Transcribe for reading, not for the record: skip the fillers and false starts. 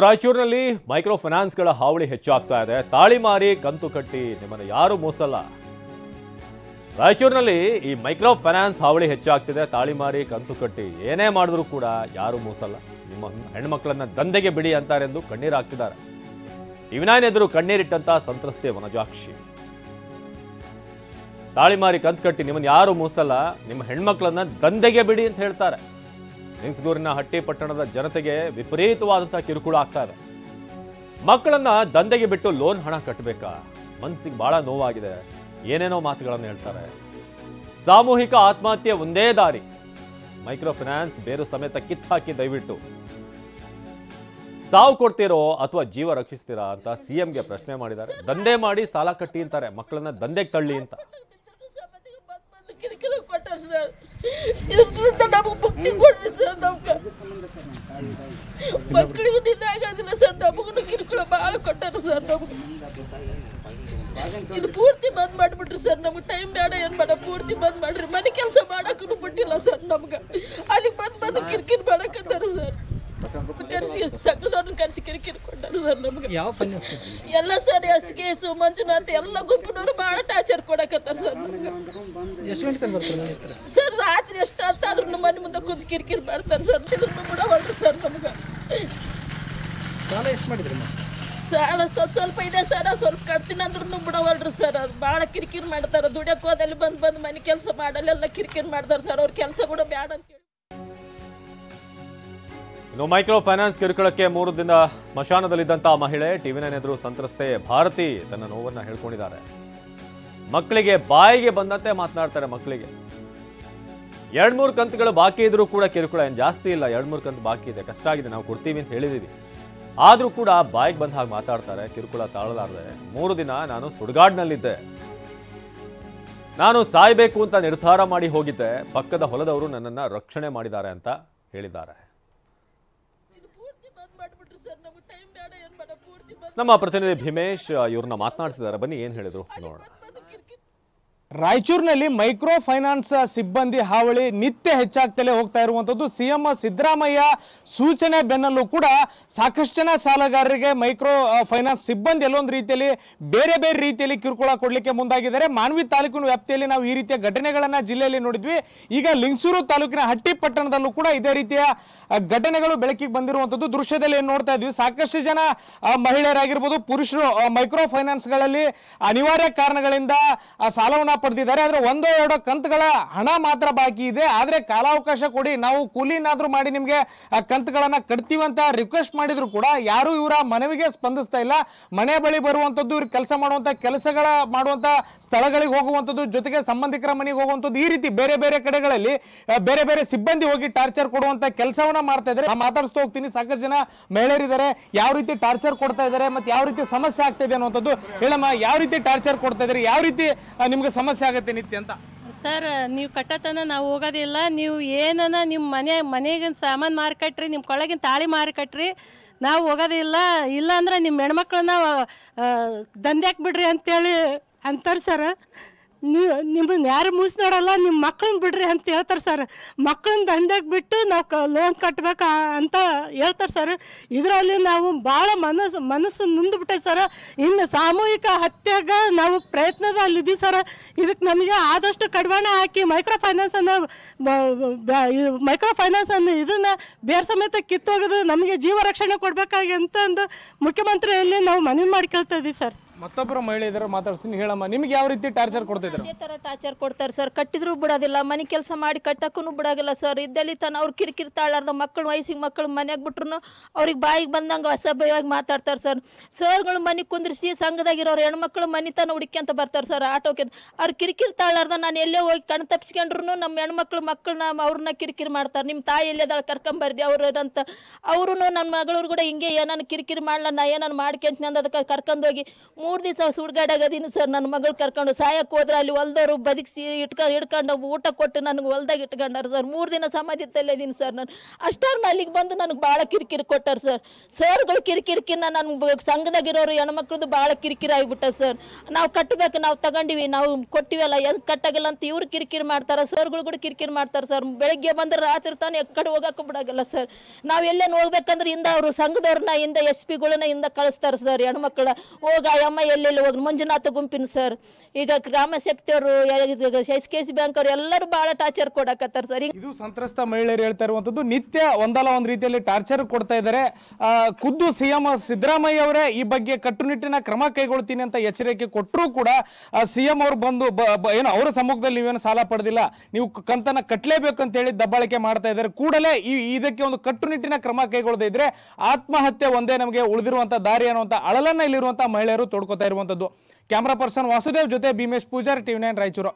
ರಾಯಚೂರಿನಲ್ಲಿ ಮೈಕ್ರೋ ಫೈನಾನ್ಸ್ಗಳ ಹಾವಳಿ ಹೆಚ್ಚಾಗ್ತಾ ಇದೆ. ತಾಳಿ ಮಾರಿ ಕಂತು ಕಟ್ಟಿ ನಿಮ್ಮನ್ನು ಯಾರು ಮೋಸಲ್ಲ. ರಾಯಚೂರಿನಲ್ಲಿ ಈ ಮೈಕ್ರೋ ಫೈನಾನ್ಸ್ ಹಾವಳಿ ಹೆಚ್ಚಾಗ್ತಿದೆ. ತಾಳಿ ಮಾರಿ ಕಂತು ಕಟ್ಟಿ ಏನೇ ಮಾಡಿದ್ರು ಕೂಡ ಯಾರು ಮೋಸಲ್ಲ. ನಿಮ್ಮ ಹೆಣ್ಮಕ್ಳನ್ನ ದಂಧೆಗೆ ಬಿಡಿ ಅಂತಾರೆಂದು ಕಣ್ಣೀರಾಗ್ತಿದ್ದಾರೆ. ಟಿವಿ9 ಎದುರು ಕಣ್ಣೀರಿಟ್ಟಂತ ಸಂತ್ರಸ್ತೆ ವನಜಾಕ್ಷಿ. ತಾಳಿ ಮಾರಿ ಕಂತು ಕಟ್ಟಿ ನಿಮ್ಮನ್ನು ಯಾರು ಮೋಸಲ್ಲ, ನಿಮ್ಮ ಹೆಣ್ಮಕ್ಳನ್ನ ದಂಧೆಗೆ ಬಿಡಿ ಅಂತ ಹೇಳ್ತಾರೆ. ಲಿಂಗ್ಸ್ಗೂರಿನ ಹಟ್ಟಿ ಪಟ್ಟಣದ ಜನತೆಗೆ ವಿಪರೀತವಾದಂತಹ ಕಿರುಕುಳ ಆಗ್ತಾ ಇದೆ. ಮಕ್ಕಳನ್ನ ದಂಧೆಗೆ ಬಿಟ್ಟು ಲೋನ್ ಹಣ ಕಟ್ಟಬೇಕಾ? ಮನಸ್ಸಿಗೆ ಬಹಳ ನೋವಾಗಿದೆ. ಏನೇನೋ ಮಾತುಗಳನ್ನು ಹೇಳ್ತಾರೆ. ಸಾಮೂಹಿಕ ಆತ್ಮಹತ್ಯೆ ಒಂದೇ ದಾರಿ. ಮೈಕ್ರೋ ಫೈನಾನ್ಸ್ ಬೇರು ಸಮೇತ ಕಿತ್ತಾಕಿ ದಯವಿಟ್ಟು ಸಾವು ಕೊಡ್ತೀರೋ ಅಥವಾ ಜೀವ ರಕ್ಷಿಸ್ತೀರಾ ಅಂತ ಸಿಎಂಗೆ ಪ್ರಶ್ನೆ ಮಾಡಿದ್ದಾರೆ. ದಂಧೆ ಮಾಡಿ ಸಾಲ ಕಟ್ಟಿ ಅಂತಾರೆ, ಮಕ್ಕಳನ್ನ ದಂಧೆಗೆ ತಳ್ಳಿ ಅಂತ. ಮಕ್ಕಳಿಗೂ ನಿಂದಾಗೋದಿಲ್ಲ ಸರ್, ನಮಗೂ ಕಿರುಕುಳ ಭಾಳ ಕೊಟ್ಟಾರ ಸರ್. ನಮ್ಗೆ ಇದು ಪೂರ್ತಿ ಬಂದ್ ಮಾಡಿಬಿಟ್ರಿ ಸರ್. ನಮ್ಗೆ ಟೈಮ್ ಬೇಡ, ಏನು ಬೇಡ, ಪೂರ್ತಿ ಬಂದ್ ಮಾಡ್ರಿ. ಮನೆ ಕೆಲಸ ಮಾಡೋಕ್ಕೂ ಬಿಟ್ಟಿಲ್ಲ ಸರ್. ನಮ್ಗೆ ಅಲ್ಲಿ ಬಂದು ಕಿರಿಕಿರಿ ಮಾಡಕತ್ತಾರ ಸರ್. ಕರೆಸಿ ಸಂಘದವ್ರನ್ನ ಕರೆಸಿ ಕಿರಿಕಿರಿ ಕೊಟ್ಟಾರ ಸರ್. ನಮ್ಗೆ ಎಲ್ಲ ಸರ್ ಎಸ್ ಕೇಸು ಮಂಜುನಾಥ್ ಎಲ್ಲ ಗುಂಪಿನವರು ಭಾಳ ಟಾರ್ಚರ್ ಕೊಡಕತ್ತಾರ ಸರ್. ಸರ್ ರಾತ್ರಿ ಎಷ್ಟು ಅಂತಾದ್ರೂ ಮನೆ ಮುಂದೆ ಕುಂತು ಕಿರಿಕಿರಿ ಮಾಡ್ತಾರೆ ಸರ್. ಇದನ್ನು ಬಿಡವಲ್ರಿ ಸರ್. ನಮ್ಗೆ ಸಾಲ ಸ್ವಲ್ಪ ಇದೆ ಸರ್, ಸ್ವಲ್ಪ ಕಟ್ತೀನಿ ಅಂದ್ರೂ ಬಿಡವಲ್ರಿ ಸರ್. ಅದು ಭಾಳ ಕಿರಿಕಿರಿ ಮಾಡ್ತಾರೆ. ದುಡಿಯೋಕೆ ಹೋದಲ್ಲಿ ಬಂದು ಮನೆ ಕೆಲಸ ಮಾಡಲ್ಲೆಲ್ಲ ಕಿರಿಕಿರಿ ಮಾಡ್ತಾರೆ ಸರ್. ಅವ್ರ ಕೆಲಸ ಕೂಡ ಬೇಡ ಅಂತೇಳಿ. ಇನ್ನು ಮೈಕ್ರೋ ಫೈನಾನ್ಸ್ ಕಿರುಕುಳಕ್ಕೆ 3 ದಿನ ಸ್ಮಶಾನದಲ್ಲಿದ್ದಂತಹ ಮಹಿಳೆ ಟಿವಿ9 ಎದುರು ಸಂತ್ರಸ್ತೆ ಭಾರತಿ ತನ್ನ ನೋವನ್ನ ಹೇಳ್ಕೊಂಡಿದ್ದಾರೆ. ಮಕ್ಕಳಿಗೆ ಬಾಯಿಗೆ ಬಂದಂತೆ ಮಾತನಾಡ್ತಾರೆ. ಮಕ್ಕಳಿಗೆ 2-3 ಕಂತುಗಳು ಬಾಕಿ ಇದ್ರೂ ಕೂಡ ಕಿರುಕುಳ ಏನು ಜಾಸ್ತಿ ಇಲ್ಲ. 2-3 ಕಂತು ಬಾಕಿ ಇದೆ, ಕಷ್ಟ ಆಗಿದೆ, ನಾವು ಕೊಡ್ತೀವಿ ಅಂತ ಹೇಳಿದೀವಿ. ಆದ್ರೂ ಕೂಡ ಬಾಯಿಗೆ ಬಂದ ಹಾಗೆ ಮಾತಾಡ್ತಾರೆ. ಕಿರುಕುಳ ತಾಳಲಾರದೆ 3 ದಿನ ನಾನು ಸುಡುಗಾಡ್ನಲ್ಲಿದ್ದೆ. ನಾನು ಸಾಯ್ಬೇಕು ಅಂತ ನಿರ್ಧಾರ ಮಾಡಿ ಹೋಗಿದ್ದೆ. ಪಕ್ಕದ ಹೊಲದವರು ನನ್ನನ್ನ ರಕ್ಷಣೆ ಮಾಡಿದ್ದಾರೆ ಅಂತ ಹೇಳಿದ್ದಾರೆ. ನಮ್ಮ ಪ್ರತಿನಿಧಿ ಭೀಮೇಶ್ ಇವ್ರನ್ನ ಮಾತನಾಡಿಸಿದ್ದಾರೆ. ಬನ್ನಿ ಏನ್ ಹೇಳಿದ್ರು ನೋಡೋಣ. ರಾಯಚೂರಿನಲ್ಲಿ ಮೈಕ್ರೋ ಫೈನಾನ್ಸ್ ಸಿಬ್ಬಂದಿ ಹಾವಳಿ ನಿತ್ಯ ಹೆಚ್ಚಾಗ್ತಲೇ ಹೋಗ್ತಾ ಇರುವಂಥದ್ದು. ಸಿಎಂ ಸಿದ್ದರಾಮಯ್ಯ ಸೂಚನೆ ಬೆನ್ನಲ್ಲೂ ಕೂಡ ಸಾಕಷ್ಟು ಜನ ಸಾಲಗಾರರಿಗೆ ಮೈಕ್ರೋ ಫೈನಾನ್ಸ್ ಸಿಬ್ಬಂದಿ ಎಲ್ಲೊಂದು ರೀತಿಯಲ್ಲಿ ಬೇರೆ ಬೇರೆ ರೀತಿಯಲ್ಲಿ ಕಿರುಕುಳ ಕೊಡಲಿಕ್ಕೆ ಮುಂದಾಗಿದ್ದಾರೆ. ಮಾನ್ವಿ ತಾಲೂಕಿನ ವ್ಯಾಪ್ತಿಯಲ್ಲಿ ನಾವು ಈ ರೀತಿಯ ಘಟನೆಗಳನ್ನ ಜಿಲ್ಲೆಯಲ್ಲಿ ನೋಡಿದ್ವಿ. ಈಗ ಲಿಂಗಸೂರು ತಾಲೂಕಿನ ಹಟ್ಟಿ ಪಟ್ಟಣದಲ್ಲೂ ಕೂಡ ಇದೇ ರೀತಿಯ ಘಟನೆಗಳು ಬೆಳಕಿಗೆ ಬಂದಿರುವಂಥದ್ದು. ದೃಶ್ಯದಲ್ಲಿ ಏನು ನೋಡ್ತಾ ಇದ್ವಿ, ಸಾಕಷ್ಟು ಜನ ಮಹಿಳೆಯರಾಗಿರ್ಬೋದು, ಪುರುಷರು ಮೈಕ್ರೋ ಫೈನಾನ್ಸ್ಗಳಲ್ಲಿ ಅನಿವಾರ್ಯ ಕಾರಣಗಳಿಂದ ಸಾಲವನ್ನ ಪಡೆದಿದ್ದಾರೆ. ಆದ್ರೆ 1-2 ಕಂತುಗಳ ಹಣ ಮಾತ್ರ ಬಾಕಿ ಇದೆ. ಆದ್ರೆ ಕಾಲಾವಕಾಶ ಕೊಡಿ, ನಾವು ಕೂಲಿನಾದ್ರೂ ಮಾಡಿ ನಿಮ್ಗೆ ಕಂತುಗಳನ್ನ ಕಟ್ತೀವಿ ಅಂತ ರಿಕ್ವೆಸ್ಟ್ ಮಾಡಿದ್ರು ಕೂಡ ಯಾರು ಇವರ ಮನವಿಗೆ ಸ್ಪಂದಿಸ್ತಾ ಇಲ್ಲ. ಮನೆ ಬಳಿ ಬರುವಂತದ್ದು, ಇವ್ರು ಕೆಲಸ ಮಾಡುವಂತ ಸ್ಥಳಗಳಿಗೆ ಹೋಗುವಂತದ್ದು, ಜೊತೆಗೆ ಸಂಬಂಧಿಕರ ಮನೆಗೆ ಹೋಗುವಂತದ್ದು, ಈ ರೀತಿ ಬೇರೆ ಬೇರೆ ಕಡೆಗಳಲ್ಲಿ ಬೇರೆ ಬೇರೆ ಸಿಬ್ಬಂದಿ ಹೋಗಿ ಟಾರ್ಚರ್ ಕೊಡುವಂತ ಕೆಲಸವನ್ನ ಮಾಡ್ತಾ ಇದ್ದಾರೆ. ಮಾತಾಡಿಸ್ತಾ ಹೋಗ್ತೀನಿ. ಸಾಕಷ್ಟು ಜನ ಮಹಿಳೆಯರಿದ್ದಾರೆ. ಯಾವ ರೀತಿ ಟಾರ್ಚರ್ ಕೊಡ್ತಾ ಇದ್ದಾರೆ ಮತ್ತೆ ಯಾವ ರೀತಿ ಸಮಸ್ಯೆ ಆಗ್ತಾ ಇದೆ ಅನ್ನುವಂಥದ್ದು ಹೇಳಮ್ಮ. ಯಾವ ರೀತಿ ಟಾರ್ಚರ್ ಕೊಡ್ತಾ ಇದ್ದಾರೆ, ಯಾವ ರೀತಿ ನಿಮ್ಗೆ ಸಮಸ್ಯೆ ಆಗುತ್ತೆ ನಿತ್ಯ ಅಂತ? ಸರ್, ನೀವು ಕಟ್ಟತನ ನಾವು ಹೋಗೋದಿಲ್ಲ. ನೀವು ಏನನ ನಿಮ್ಮ ಮನೆಗಿನ ಸಾಮಾನು ಮಾರ್ಕಟ್ರಿ, ನಿಮ್ಮ ಕೊಳಗಿನ ತಾಳಿ ಮಾರ್ಕಟ್ರಿ, ನಾವು ಹೋಗೋದಿಲ್ಲ. ಇಲ್ಲಾಂದ್ರೆ ನಿಮ್ಮ ಹೆಣ್ಮಕ್ಳನ್ನ ದಂಧೆಗೆ ಬಿಡ್ರಿ ಅಂತೇಳಿ ಅಂತಾರೆ ಸರ್. ನಿಮ್ಮನ್ನ ಯಾರು ಮೂಸ್ ನೋಡಲ್ಲ, ನಿಮ್ಮ ಮಕ್ಕಳನ್ನ ಬಿಡ್ರಿ ಅಂತ ಹೇಳ್ತಾರೆ ಸರ್. ಮಕ್ಕಳನ್ನ ದಂಧೆಗೆ ಬಿಟ್ಟು ನಾವು ಲೋನ್ ಕಟ್ಟಬೇಕು ಅಂತ ಹೇಳ್ತಾರೆ ಸರ್. ಇದರಲ್ಲಿ ನಾವು ಭಾಳ ಮನಸ್ಸು ನೊಂದುಬಿಟ್ಟೈತೆ ಸರ್. ಇನ್ನು ಸಾಮೂಹಿಕ ಹತ್ಯೆಗೆ ನಾವು ಪ್ರಯತ್ನದಲ್ಲಿದ್ದೀವಿ ಸರ್. ಇದಕ್ಕೆ ನಮಗೆ ಆದಷ್ಟು ಕಡಿವಾಣ ಹಾಕಿ ಮೈಕ್ರೋ ಫೈನಾನ್ಸನ್ನು ಇದನ್ನು ಬೇರೆ ಸಮೇತ ಕಿತ್ತೋಗೋದು, ನಮಗೆ ಜೀವ ರಕ್ಷಣೆ ಕೊಡಬೇಕಾಗಿ ಅಂತಂದು ಮುಖ್ಯಮಂತ್ರಿಯಲ್ಲಿ ನಾವು ಮನವಿ ಮಾಡ್ಕೊಳ್ತಾ ಇದ್ದೀವಿ ಸರ್. ಮತ್ತೊಬ್ಬರು ಮಹಿಳೆ ಇದ್ದಾರೆ, ಮಾತಾಡ್ತೀನಿ. ಹೇಳಮ್ಮ, ನಿಮ್ಗೆ ಯಾವ ರೀತಿ ಟಾರ್ಚರ್ ಕೊಡ್ತಿದ್ರು? ಇದೇ ಥರ ಟಾರ್ಚರ್ ಕೊಡ್ತಾರೆ ಸರ್. ಕಟ್ಟಿದ್ರು ಬಿಡೋದಿಲ್ಲ, ಮನೆ ಕೆಲಸ ಮಾಡಿ ಕಟ್ಟಕ್ಕೂ ಬಿಡೋದಿಲ್ಲ ಸರ್. ಇದ್ದಲ್ಲಿ ತನ ಅವ್ರು ಕಿರಿಕಿರಿ ತಾಳಾರ್ದ ಮಕ್ಕಳು, ವಯಸ್ಸಿಗೆ ಮಕ್ಕಳು ಮನೆಯಾಗ ಬಿಟ್ರು ಅವ್ರಿಗೆ ಬಾಯಿಗೆ ಬಂದಂಗೆ ಅಸಭ್ಯವಾಗಿ ಮಾತಾಡ್ತಾರೆ ಸರ್. ಸರ್ಗಳು ಮನೆ ಕುಂದ್ರಿಸಿ ಸಂಘದಾಗಿರೋರು ಹೆಣ್ಮಕ್ಳು ಮನೆ ತನ ಹುಡುಕ್ಯಂತ ಬರ್ತಾರೆ ಸರ್. ಆಟೋಕ್ಕೆ ಅವ್ರು ಕಿರಿಕಿರಿ ತಾಳಾರ್ದ ನಾನು ಎಲ್ಲೇ ಹೋಗಿ ಕಣ್ ತಪ್ಪಿಸ್ಕೊಂಡ್ರು ನಮ್ಮ ಹೆಣ್ಮಕ್ಳು ಮಕ್ಕಳನ್ನ ಅವ್ರನ್ನ ಕಿರಿಕಿರಿ ಮಾಡ್ತಾರೆ. ನಿಮ್ಮ ತಾಯಿ ಎಲ್ಲದಾಳ ಕರ್ಕೊಂಬರ್ರಿ ಅವ್ರಂತ. ಅವರು ನನ್ನ ಮಗಳವ್ರು ಕೂಡ ಹಿಂಗೆ ಏನಾನು ಕಿರಿಕಿರಿ ಮಾಡಲ್ಲ, ನಾ ಏನಾನು ಮಾಡ್ಕೊಂತೀನಿ ಅಂದ ಅದಕ್ಕೆ ಕರ್ಕೊಂಡೋಗಿ 3 ದಿವಸ ಸುಡ್ಗಾಡಾಗದೀನಿ ಸರ್. ನನ್ನ ಮಗಳು ಕರ್ಕೊಂಡು ಸಾಯಕ್ಕೆ ಹೋದ್ರೆ ಅಲ್ಲಿ ಹೊಲ್ದವರು ಬದುಕಿಸಿ ಹಿಡ್ಕೊಂಡು ಊಟ ಕೊಟ್ಟು ನನಗೆ ಹೊಲ್ದಾಗ ಇಟ್ಕೊಂಡಾರ ಸರ್. 3 ದಿನ ಸಮಾಧಿತಲ್ಲೇ ಇದೀನಿ ಸರ್ ನಾನು. ಅಷ್ಟಾರು ಅಲ್ಲಿಗೆ ಬಂದು ನನಗೆ ಭಾಳ ಕಿರಿಕಿರಿ ಕೊಟ್ಟಾರ ಸರ್. ಸರ್ಗಳು ಕಿರಿಕಿರಿಕಿನ್ನ ನನ್ನ ಸಂಘದಾಗಿರೋರು ಹೆಣ್ಮಕ್ಳದ್ದು ಭಾಳ ಕಿರಿಕಿರಿ ಆಗಿಬಿಟ್ಟ ಸರ್. ನಾವು ಕಟ್ಟಬೇಕು, ನಾವು ತಗೊಂಡಿವಿ, ನಾವು ಕೊಟ್ಟಿವಲ್ಲ, ಎದಕ್ಕೆ ಕಟ್ಟಾಗಲ್ಲ ಅಂತ ಇವ್ರು ಕಿರಿಕಿರಿ ಮಾಡ್ತಾರೆ, ಸರ್ಗಳು ಕೂಡ ಕಿರಿಕಿರಿ ಮಾಡ್ತಾರೆ ಸರ್. ಬೆಳಗ್ಗೆ ಬಂದ್ರೆ ರಾತ್ರಿ ತಾನು ಎಕ್ಕಡೆ ಹೋಗಕ್ಕೆ ಬಿಡಾಗಲ್ಲ ಸರ್. ನಾವು ಎಲ್ಲೇನು ಹೋಗ್ಬೇಕಂದ್ರೆ ಇಂದ ಅವರು ಸಂಘದವ್ರನ್ನ ಇಂದ SP ಗಳನ್ನ ಇಂದ ಕಳಿಸ್ತಾರೆ ಸರ್. ಹೆಣ್ಮಕ್ಳ ಹೋಗ ಅಮ್ಮ ಎಲ್ಲೆಲ್ಲಿ ಹೋಗಿ ಮಂಜುನಾಥ ಗುಂಪಿನ ಸರ್, ಈಗ ಗ್ರಾಮ ಶಕ್ತಿಯವರು, SKC ಬ್ಯಾಂಕ್ ಅವರು ಎಲ್ಲರೂ ಭಾಳ ಟಾರ್ಚರ್ ಕೊಡಕತ್ತಾರೆ ಸರ್. ಇದು ಸಂತ್ರಸ್ತ ಮಹಿಳೆಯರು ಹೇಳ್ತಾ ಇರುವಂತದ್ದು. ನಿತ್ಯ ಒಂದಲ್ಲ ಒಂದು ರೀತಿಯಲ್ಲಿ ಟಾರ್ಚರ್ ಕೊಡ್ತಾ ಇದ್ದಾರೆ. ಖುದ್ದು CM ಸಿದ್ದರಾಮಯ್ಯ ಅವರೇ ಈ ಬಗ್ಗೆ ಕಟ್ಟುನಿಟ್ಟಿನ ಕ್ರಮ ಕೈಗೊಳ್ತೀನಿ ಅಂತ ಎಚ್ಚರಿಕೆ ಕೊಟ್ಟರೂ ಕೂಡ CM ಅವರು ಬಂದು ಏನು ಅವರ ಸಮ್ಮುಖದಲ್ಲಿ ನೀವೇನು ಸಾಲ ಪಡೆದಿಲ್ಲ, ನೀವು ಕಂತನ್ನ ಕಟ್ಟಲೇಬೇಕು ಅಂತ ಹೇಳಿ ದಬ್ಬಾಳಿಕೆ ಮಾಡ್ತಾ ಇದ್ದಾರೆ. ಕೂಡಲೇ ಇದಕ್ಕೆ ಒಂದು ಕಟ್ಟುನಿಟ್ಟಿನ ಕ್ರಮ ಕೈಗೊಳ್ಳದೇ ಇದ್ರೆ ಆತ್ಮಹತ್ಯೆ ಒಂದೇ ನಮಗೆ ಉಳಿದಿರುವಂತ ದಾರಿ ಅನ್ನುವಂಥ ಅಳಲನ್ನ ಇಲ್ಲಿರುವಂತಹ ಮಹಿಳೆಯರು ತೋಡ್ಕೊತಾ ಇರುವಂತದ್ದು. ಕ್ಯಾಮರಾ ಪರ್ಸನ್ ವಾಸುದೇವ್ ಜೊತೆ ಭೀಮೇಶ್ ಪೂಜಾರಿ, TV9 ರಾಯಚೂರು.